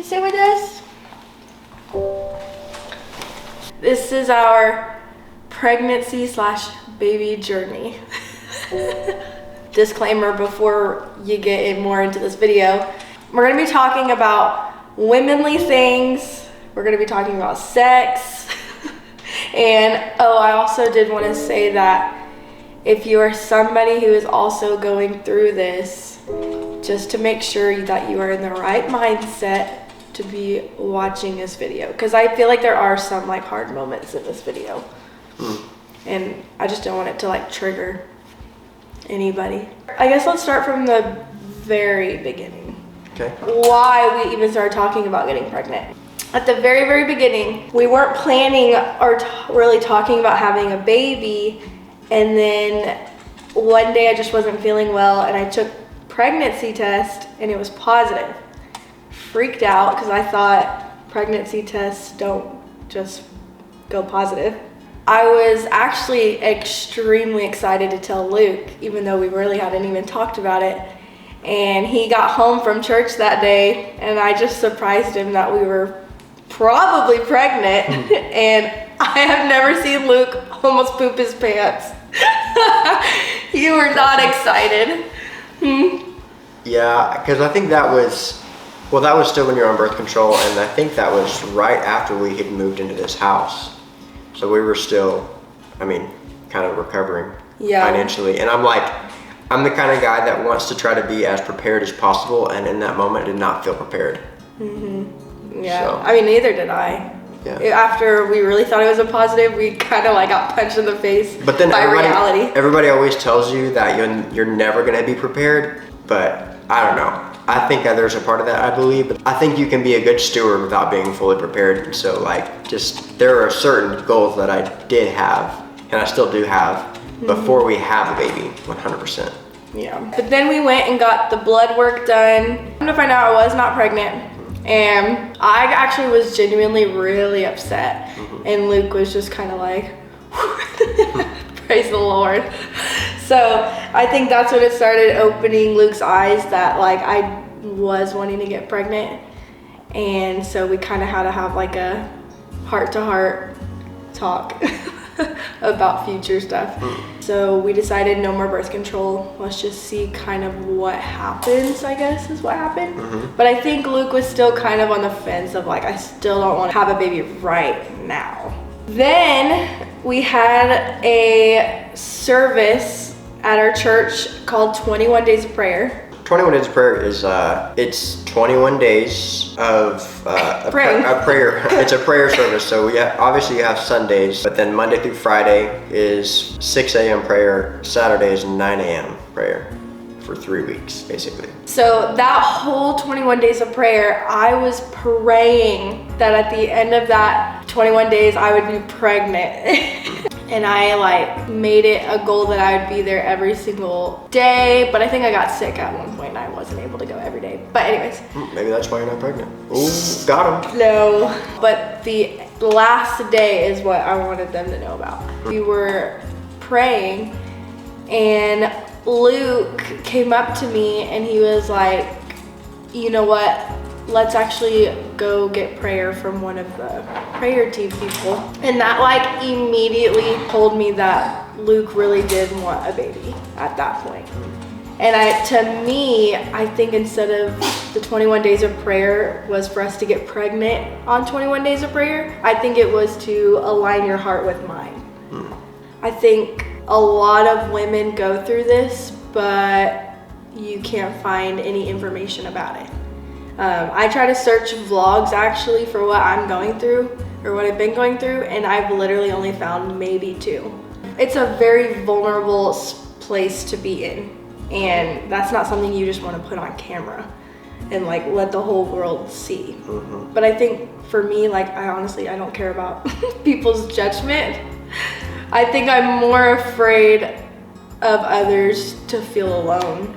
sit with us? This is our pregnancy / baby journey. Disclaimer before you get more into this video. We're gonna be talking about womanly things. We're gonna be talking about sex. And I also did want to say that if you are somebody who is also going through this, just to make sure that you are in the right mindset to be watching this video, because I feel like there are some like hard moments in this video, and I just don't want it to like trigger anybody. I guess let's start from the very beginning. Okay. Why we even started talking about getting pregnant. At the very, very beginning, we weren't planning or really talking about having a baby, and then one day I just wasn't feeling well and I took pregnancy test and it was positive. Freaked out because I thought pregnancy tests don't just go positive. I was actually extremely excited to tell Luke, even though we really hadn't even talked about it. And he got home from church that day and I just surprised him that we were probably pregnant. And I have never seen Luke almost poop his pants. You were not excited. Yeah, because I think that was still when you were on birth control, and I think that was right after we had moved into this house. So we were still, kind of recovering financially. And I'm the kind of guy that wants to try to be as prepared as possible, and in that moment did not feel prepared. Yeah, So. Neither did I. Yeah. After we really thought it was a positive, we kind of like got punched in the face But then by reality. Everybody always tells you that you're never going to be prepared, but I don't know. I think that there's a part of that, I believe, but I think you can be a good steward without being fully prepared. So there are certain goals that I did have, and I still do have, before we have a baby, 100%. Yeah. But then we went and got the blood work done. Come to find out I was not pregnant. And I actually was genuinely really upset. And Luke was just kind of like, praise the Lord. So I think that's when it started opening Luke's eyes that like I was wanting to get pregnant. And so we kind of had to have like a heart-to-heart talk about future stuff. So we decided no more birth control. Let's just see kind of what happens, I guess is what happened. But I think Luke was still kind of on the fence of like, I still don't want to have a baby right now. Then we had a service at our church called 21 Days of Prayer. 21 Days of Prayer is, it's 21 days of a prayer. It's a prayer service. So obviously you have Sundays, but then Monday through Friday is 6 a.m. prayer, Saturday is 9 a.m. prayer for 3 weeks, basically. So that whole 21 days of prayer, I was praying that at the end of that 21 days, I would be pregnant. And I made it a goal that I would be there every single day, but I think I got sick at one point and I wasn't able to go every day. But anyways. Maybe that's why you're not pregnant. Ooh, got him. No, but the last day is what I wanted them to know about. We were praying and Luke came up to me and he was like, you know what? Let's actually go get prayer from one of the prayer team people. And that immediately told me that Luke really did want a baby at that point. And to me, I think instead of the 21 days of prayer was for us to get pregnant on 21 days of prayer, I think it was to align your heart with mine. I think a lot of women go through this, but you can't find any information about it. I try to search vlogs actually for what I'm going through or what I've been going through, and I've literally only found maybe 2. It's a very vulnerable place to be in, and that's not something you just want to put on camera and let the whole world see. But I think for me, I don't care about people's judgment. I think I'm more afraid of others to feel alone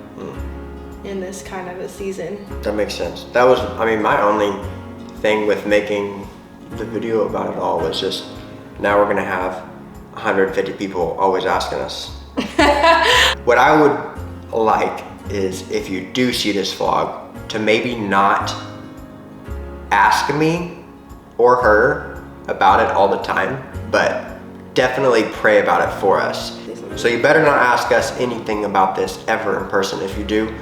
in this kind of a season. That makes sense. That was, my only thing with making the video about it all was just, now we're gonna have 150 people always asking us. What I would like is if you do see this vlog, to maybe not ask me or her about it all the time, but definitely pray about it for us. So you better not ask us anything about this ever in person. If you do,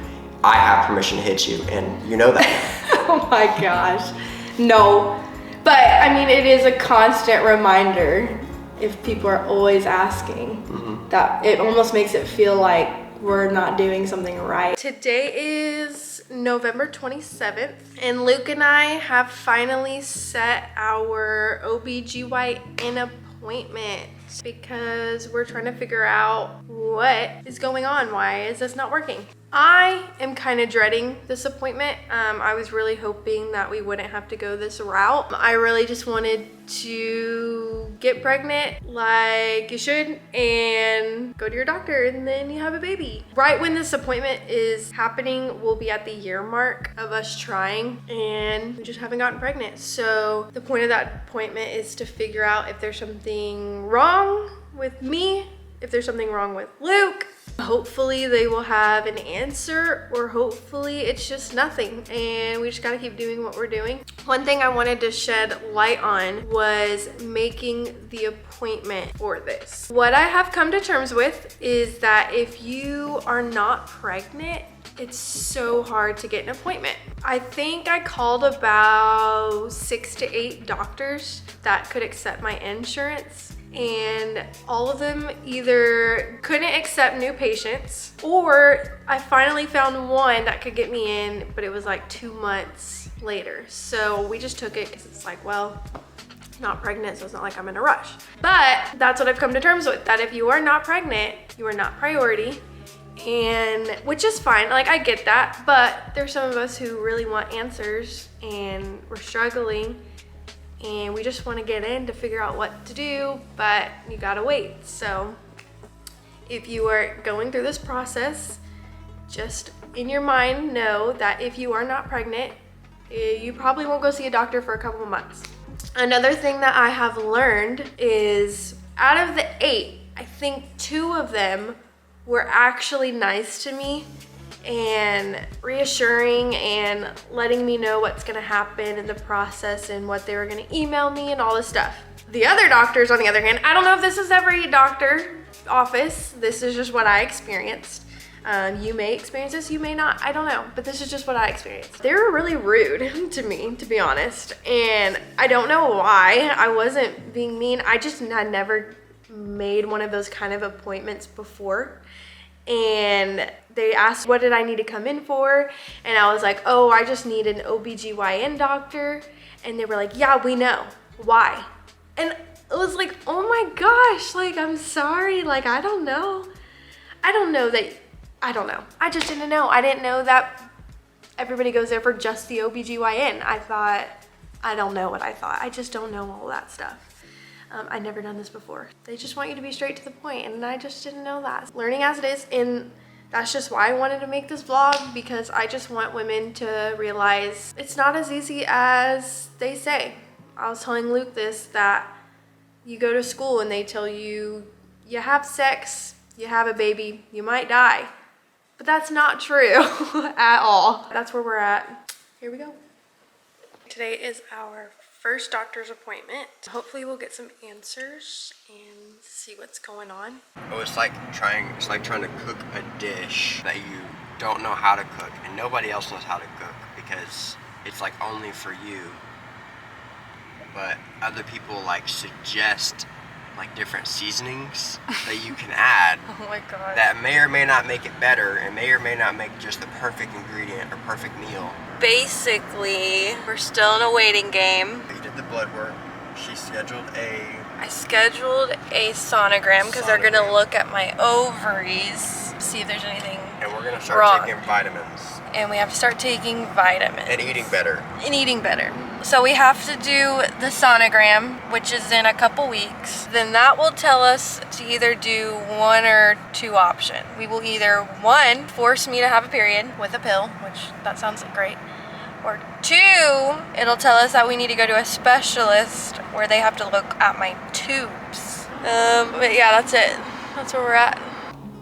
I have permission to hit you, and you know that. Oh my gosh. No. But I mean, it is a constant reminder if people are always asking, that it almost makes it feel like we're not doing something right. Today is November 27th, and Luke and I have finally set our OBGYN appointment because we're trying to figure out what is going on. Why is this not working? I am kind of dreading this appointment. I was really hoping that we wouldn't have to go this route. I really just wanted to get pregnant like you should and go to your doctor, and then you have a baby. Right when this appointment is happening, we'll be at the year mark of us trying, and we just haven't gotten pregnant. So the point of that appointment is to figure out if there's something wrong with me, if there's something wrong with Luke. Hopefully they will have an answer, or hopefully it's just nothing and we just gotta keep doing what we're doing. One thing I wanted to shed light on was making the appointment for this. What I have come to terms with is that if you are not pregnant, it's so hard to get an appointment. I think I called about 6 to 8 doctors that could accept my insurance, and all of them either couldn't accept new patients, or I finally found one that could get me in, but it was like 2 months later. So we just took it because it's like, well, not pregnant, so it's not like I'm in a rush. But that's what I've come to terms with, that if you are not pregnant, you are not priority. And which is fine, like I get that, but there's some of us who really want answers and we're struggling, and we just want to get in to figure out what to do, but you gotta wait. So if you are going through this process, just in your mind know that if you are not pregnant, you probably won't go see a doctor for a couple of months. Another thing that I have learned is out of the 8, I think 2 of them were actually nice to me and reassuring and letting me know what's gonna happen in the process and what they were gonna email me and all this stuff. The other doctors, on the other hand, I don't know if this is every doctor office. This is just what I experienced. You may experience this, you may not, I don't know, but this is just what I experienced. They were really rude to me, to be honest, and I don't know why. I wasn't being mean. I just had never made one of those kind of appointments before, and they asked what did I need to come in for, and I was like, oh, I just need an OBGYN doctor, and they were like, yeah, we know. Why? And it was like, oh my gosh, like, I'm sorry, like, I don't know. I don't know. I just didn't know. I didn't know that everybody goes there for just the OBGYN. I don't know what I thought. I just don't know all that stuff. I'd never done this before. They just want you to be straight to the point, and I just didn't know that. Learning as it is, and that's just why I wanted to make this vlog, because I just want women to realize it's not as easy as they say. I was telling Luke this, that you go to school and they tell you, you have sex, you have a baby, you might die. But that's not true at all. That's where we're at. Here we go. Today is our first doctor's appointment. Hopefully we'll get some answers and see what's going on. Oh, it's like trying to cook a dish that you don't know how to cook, and nobody else knows how to cook because it's like only for you. But other people like suggest like different seasonings that you can add. Oh my god. That may or may not make it better, and may or may not make just the perfect ingredient or perfect meal. Basically, we're still in a waiting game. You did the blood work. I scheduled a sonogram because they're gonna look at my ovaries, see if there's anything and we're gonna start wrong. taking vitamins. And we have to start taking vitamins. And eating better. So we have to do the sonogram, which is in a couple weeks. Then that will tell us to either do 1 or 2 options. We will either 1, force me to have a period with a pill, which that sounds great. Or 2, it'll tell us that we need to go to a specialist where they have to look at my tubes. But yeah, that's it. That's where we're at.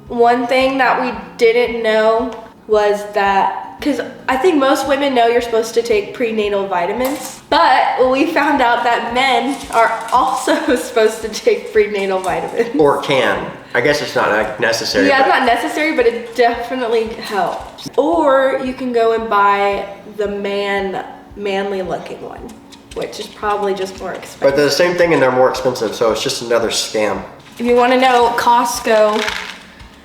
One thing that we didn't know was that because I think most women know you're supposed to take prenatal vitamins, but we found out that men are also supposed to take prenatal vitamins. Or can. I guess it's not like necessary. Yeah, it's not necessary, but it definitely helps. Or you can go and buy the manly looking one, which is probably just more expensive. But they're the same thing and they're more expensive, so it's just another scam. If you want to know, Costco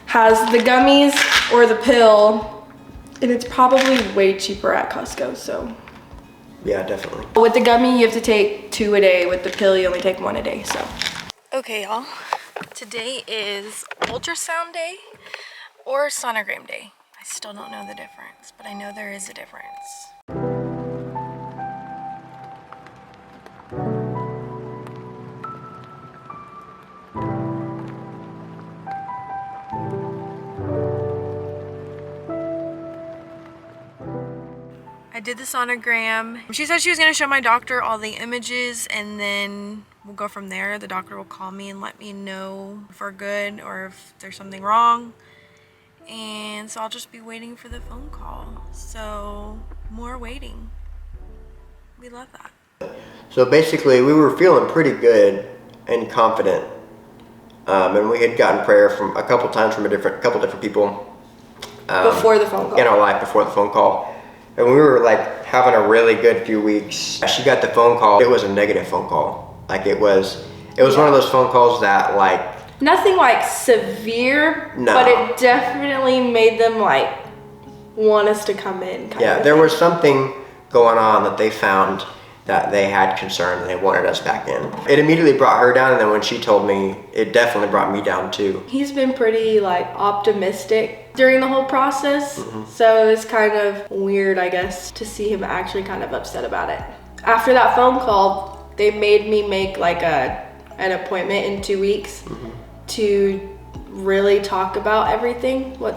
has the gummies or the pill, and it's probably way cheaper at Costco, so. Yeah, definitely. With the gummy, you have to take 2 a day. With the pill, you only take 1 a day, so. Okay, y'all. Today is ultrasound day or sonogram day. I still don't know the difference, but I know there is a difference. I did the sonogram. She said she was gonna show my doctor all the images and then we'll go from there. The doctor will call me and let me know if we're good or if there's something wrong. And so I'll just be waiting for the phone call. So more waiting. We love that. So basically we were feeling pretty good and confident. And we had gotten prayer from a couple times from couple different people. Before the phone call. In our life before the phone call. And we were like having a really good few weeks. She got the phone call. It was a negative phone call. Like it was one of those phone calls that like. Nothing like severe, no. But it definitely made them like want us to come in. Yeah, there was something going on that they found that they had concern and they wanted us back in. It immediately brought her down, and then when she told me, it definitely brought me down too. He's been pretty like optimistic during the whole process, so it was kind of weird, I guess, to see him actually kind of upset about it. After that phone call, they made me make like an appointment in 2 weeks to really talk about everything, what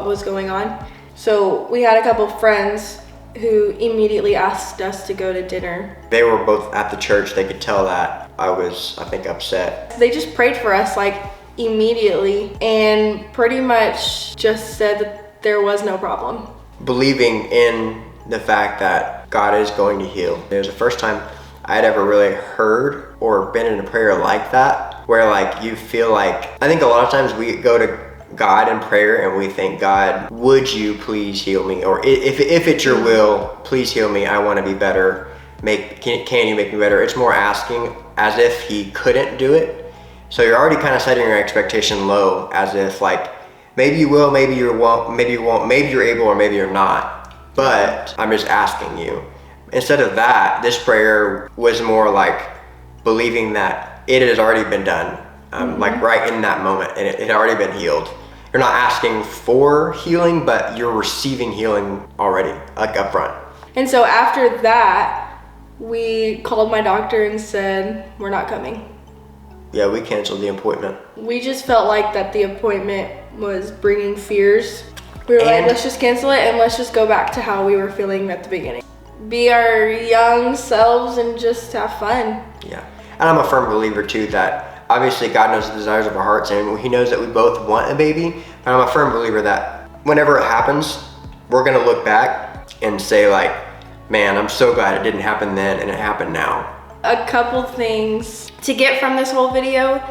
was going on. So we had a couple friends who immediately asked us to go to dinner. They were both at the church. They could tell that I was, I think, upset. They just prayed for us like immediately and pretty much just said that there was no problem. Believing in the fact that God is going to heal. It was the first time I had ever really heard or been in a prayer like that, where like you feel like, I think a lot of times we go to God in prayer and we think, God, would you please heal me? Or if it's your will, please heal me. I want to be better. Can you make me better? It's more asking as if he couldn't do it. So you're already kind of setting your expectation low, as if like, maybe you will, maybe you won't, maybe you won't, maybe you're able or maybe you're not. But I'm just asking you. Instead of that, this prayer was more like believing that it has already been done. Like right in that moment, and it had already been healed. You're not asking for healing, but you're receiving healing already, like up front. And so after that, we called my doctor and said, we're not coming. Yeah, we canceled the appointment. We just felt like that the appointment was bringing fears. We were like, let's just cancel it and let's just go back to how we were feeling at the beginning. Be our young selves and just have fun. Yeah, and I'm a firm believer too that obviously God knows the desires of our hearts and he knows that we both want a baby, but I'm a firm believer that whenever it happens, we're gonna look back and say like, man, I'm so glad it didn't happen then and it happened now. A couple things to get from this whole video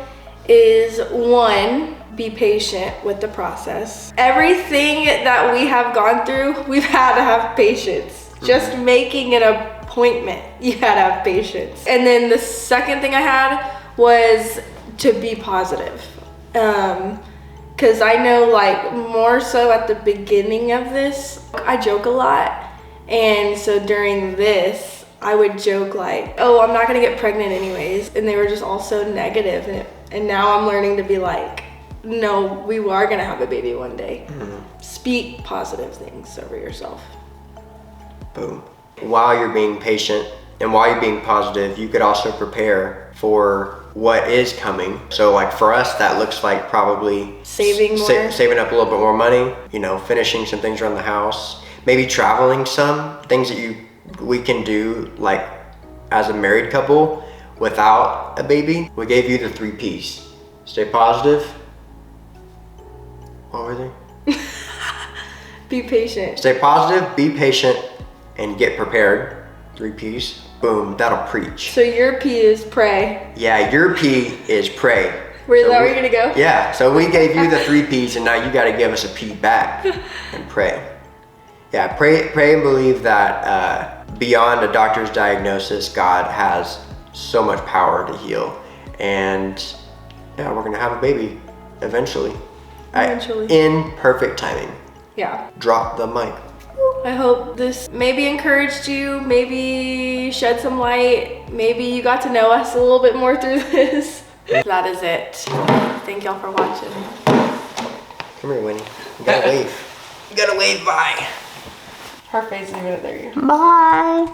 is, one, be patient with the process. Everything that we have gone through, we've had to have patience. Just making an appointment, you had to have patience. And then the second thing I had was to be positive. Cause I know like more so at the beginning of this, I joke a lot. And so during this, I would joke like, oh, I'm not gonna get pregnant anyways. And they were just all so negative. And now I'm learning to be like, no, we are gonna have a baby one day. Speak positive things over yourself. Boom. While you're being patient and while you're being positive, you could also prepare for what is coming. So like for us, that looks like probably saving more, saving up a little bit more money, you know, finishing some things around the house, maybe traveling some things that we can do like as a married couple without a baby. We gave you the 3 P's. Stay positive. What were they? Be patient. Stay positive, be patient, and get prepared. 3 P's. Boom, that'll preach. So your P is pray. Yeah, your P is pray. Is that where you're gonna go? Yeah, so we gave you the 3 P's and now you gotta give us a P back and pray. Yeah, pray and believe that beyond a doctor's diagnosis, God has so much power to heal. And yeah, we're gonna have a baby eventually. In perfect timing. Yeah. Drop the mic. I hope this maybe encouraged you, maybe shed some light, maybe you got to know us a little bit more through this. That is it. Thank y'all for watching. Come here, Winnie. You gotta wave. You gotta wave bye. Her face is even there. Bye.